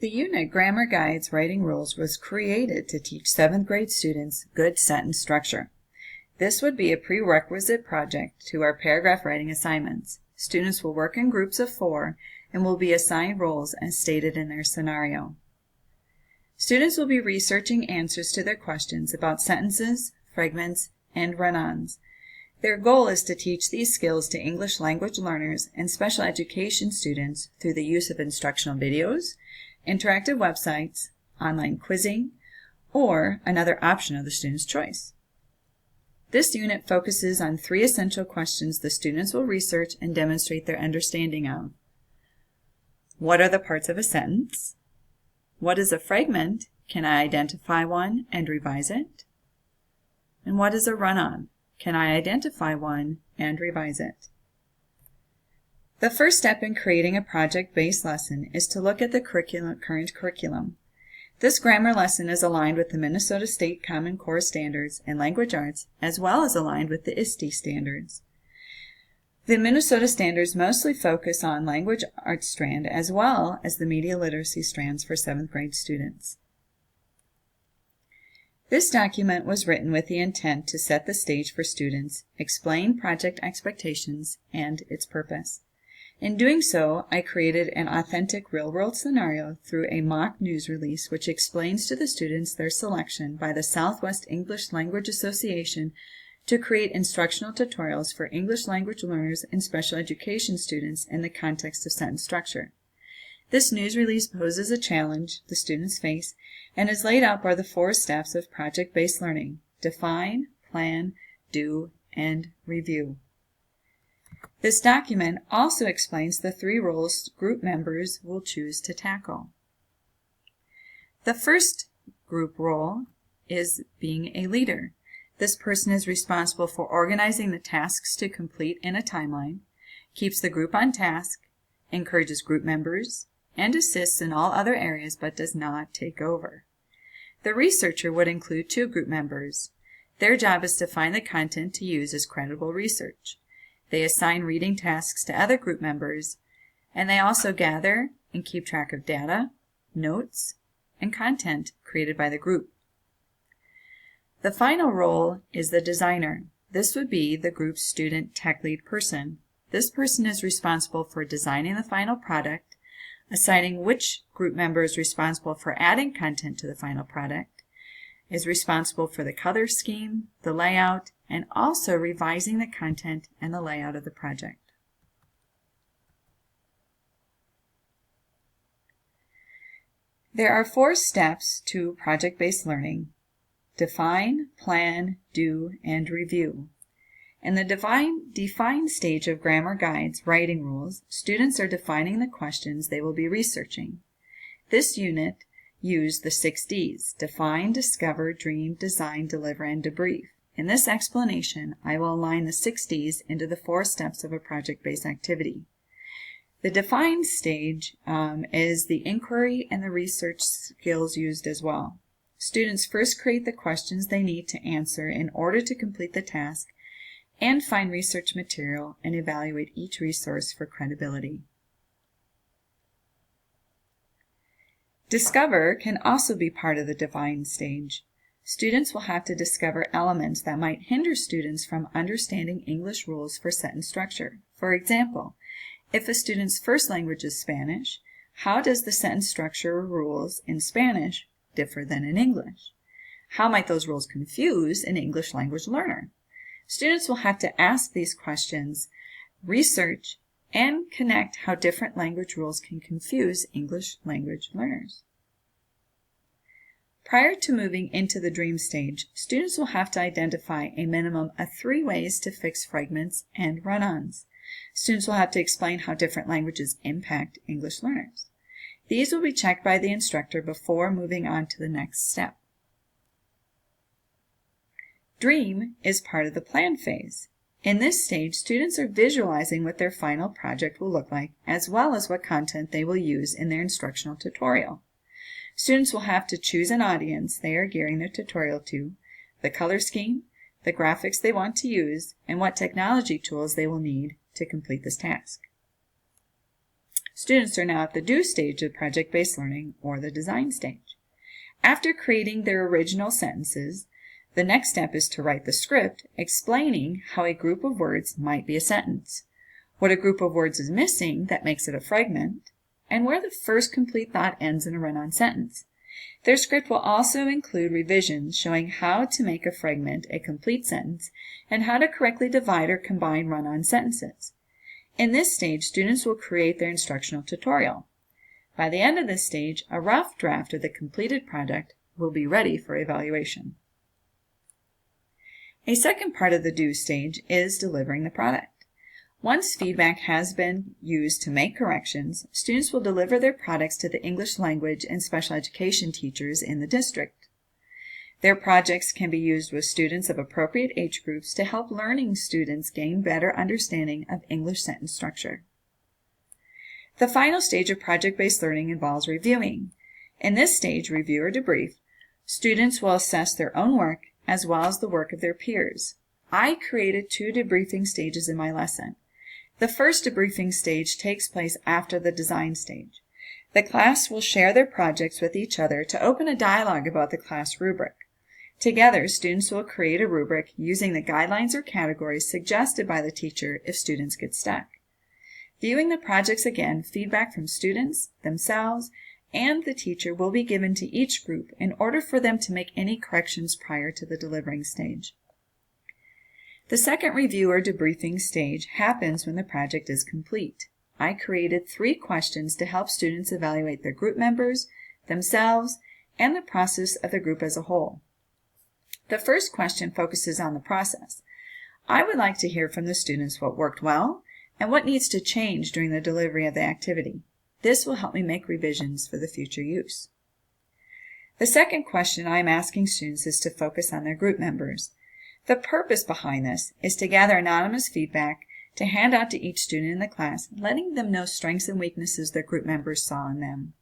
The unit Grammar Guides Writing Rules was created to teach 7th grade students good sentence structure. This would be a prerequisite project to our paragraph writing assignments. Students will work in groups of 4 and will be assigned roles as stated in their scenario. Students will be researching answers to their questions about sentences, fragments, and run-ons. Their goal is to teach these skills to English language learners and special education students through the use of instructional videos, interactive websites, online quizzing, or another option of the student's choice. This unit focuses on 3 essential questions the students will research and demonstrate their understanding of. What are the parts of a sentence? What is a fragment? Can I identify one and revise it? And what is a run-on? Can I identify one and revise it? The first step in creating a project-based lesson is to look at the current curriculum. This grammar lesson is aligned with the Minnesota State Common Core Standards in Language Arts, as well as aligned with the ISTE standards. The Minnesota standards mostly focus on language arts strand as well as the media literacy strands for 7th grade students. This document was written with the intent to set the stage for students, explain project expectations, and its purpose. In doing so, I created an authentic real-world scenario through a mock news release which explains to the students their selection by the Southwest English Language Association to create instructional tutorials for English language learners and special education students in the context of sentence structure. This news release poses a challenge the students face and is laid out by the 4 steps of project-based learning: define, plan, do, and review. This document also explains the 3 roles group members will choose to tackle. The first group role is being a leader. This person is responsible for organizing the tasks to complete in a timeline, keeps the group on task, encourages group members, and assists in all other areas but does not take over. The researcher would include 2 group members. Their job is to find the content to use as credible research. They assign reading tasks to other group members, and they also gather and keep track of data, notes, and content created by the group. The final role is the designer. This would be the group's student tech lead person. This person is responsible for designing the final product, assigning which group member is responsible for adding content to the final product, is responsible for the color scheme, the layout, and also revising the content and the layout of the project. There are 4 steps to project-based learning: define, plan, do, and review. In the define stage of Grammar Guides Writing Rules, students are defining the questions they will be researching. This unit used the 6 Ds: define, discover, dream, design, deliver, and debrief. In this explanation, I will align the 6 Ds into the 4 steps of a project-based activity. The define stage is the inquiry and the research skills used as well. Students first create the questions they need to answer in order to complete the task and find research material and evaluate each resource for credibility. Discover can also be part of the define stage. Students will have to discover elements that might hinder students from understanding English rules for sentence structure. For example, if a student's first language is Spanish, how does the sentence structure rules in Spanish differ than in English? How might those rules confuse an English language learner? Students will have to ask these questions, research, and connect how different language rules can confuse English language learners. Prior to moving into the dream stage, students will have to identify a minimum of 3 ways to fix fragments and run-ons. Students will have to explain how different languages impact English learners. These will be checked by the instructor before moving on to the next step. Dream is part of the plan phase. In this stage, students are visualizing what their final project will look like, as well as what content they will use in their instructional tutorial. Students will have to choose an audience they are gearing their tutorial to, the color scheme, the graphics they want to use, and what technology tools they will need to complete this task. Students are now at the do stage of project-based learning, or the design stage. After creating their original sentences, the next step is to write the script explaining how a group of words might be a sentence, what a group of words is missing that makes it a fragment, and where the first complete thought ends in a run-on sentence. Their script will also include revisions showing how to make a fragment a complete sentence and how to correctly divide or combine run-on sentences. In this stage, students will create their instructional tutorial. By the end of this stage, a rough draft of the completed project will be ready for evaluation. A second part of the do stage is delivering the product. Once feedback has been used to make corrections, students will deliver their products to the English language and special education teachers in the district. Their projects can be used with students of appropriate age groups to help learning students gain better understanding of English sentence structure. The final stage of project-based learning involves reviewing. In this stage, review or debrief, students will assess their own work as well as the work of their peers. I created 2 debriefing stages in my lesson. The first debriefing stage takes place after the design stage. The class will share their projects with each other to open a dialogue about the class rubric. Together, students will create a rubric using the guidelines or categories suggested by the teacher if students get stuck. Viewing the projects again, feedback from students, themselves, and the teacher will be given to each group in order for them to make any corrections prior to the delivering stage. The second review or debriefing stage happens when the project is complete. I created 3 questions to help students evaluate their group members, themselves, and the process of the group as a whole. The first question focuses on the process. I would like to hear from the students what worked well and what needs to change during the delivery of the activity. This will help me make revisions for the future use. The second question I am asking students is to focus on their group members. The purpose behind this is to gather anonymous feedback to hand out to each student in the class, letting them know strengths and weaknesses their group members saw in them.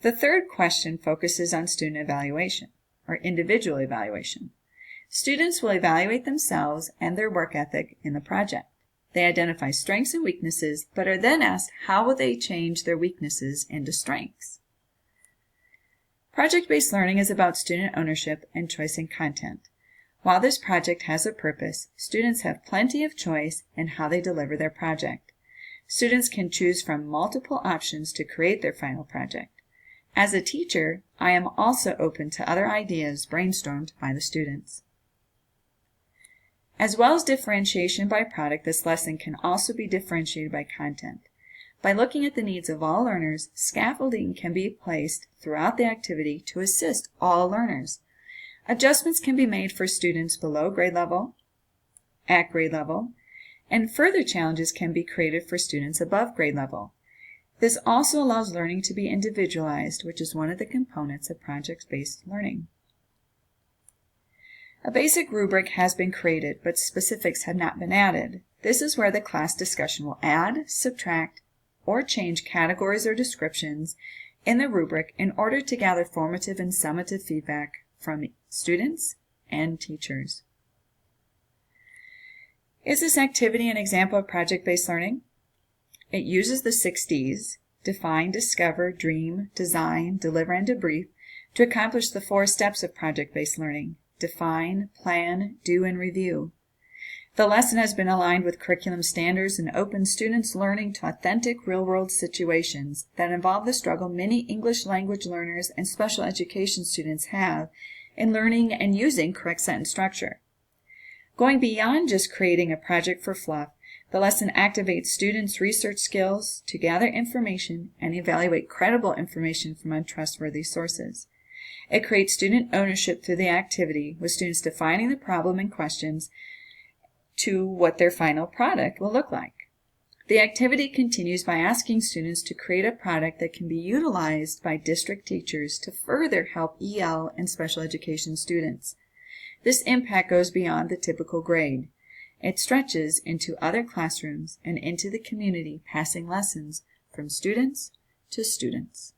The third question focuses on student evaluation, or individual evaluation. Students will evaluate themselves and their work ethic in the project. They identify strengths and weaknesses, but are then asked how will they change their weaknesses into strengths. Project-based learning is about student ownership and choice in content. While this project has a purpose, students have plenty of choice in how they deliver their project. Students can choose from multiple options to create their final project. As a teacher, I am also open to other ideas brainstormed by the students. As well as differentiation by product, this lesson can also be differentiated by content. By looking at the needs of all learners, scaffolding can be placed throughout the activity to assist all learners. Adjustments can be made for students below grade level, at grade level, and further challenges can be created for students above grade level. This also allows learning to be individualized, which is one of the components of project-based learning. A basic rubric has been created, but specifics have not been added. This is where the class discussion will add, subtract, or change categories or descriptions in the rubric in order to gather formative and summative feedback from students and teachers. Is this activity an example of project-based learning? It uses the 6 Ds, define, discover, dream, design, deliver, and debrief, to accomplish the 4 steps of project-based learning: define, plan, do, and review. The lesson has been aligned with curriculum standards and opens students' learning to authentic real-world situations that involve the struggle many English language learners and special education students have in learning and using correct sentence structure. Going beyond just creating a project for fluff, the lesson activates students' research skills to gather information and evaluate credible information from untrustworthy sources. It creates student ownership through the activity, with students defining the problem and questions to what their final product will look like. The activity continues by asking students to create a product that can be utilized by district teachers to further help EL and special education students. This impact goes beyond the typical grade. It stretches into other classrooms and into the community, passing lessons from students to students.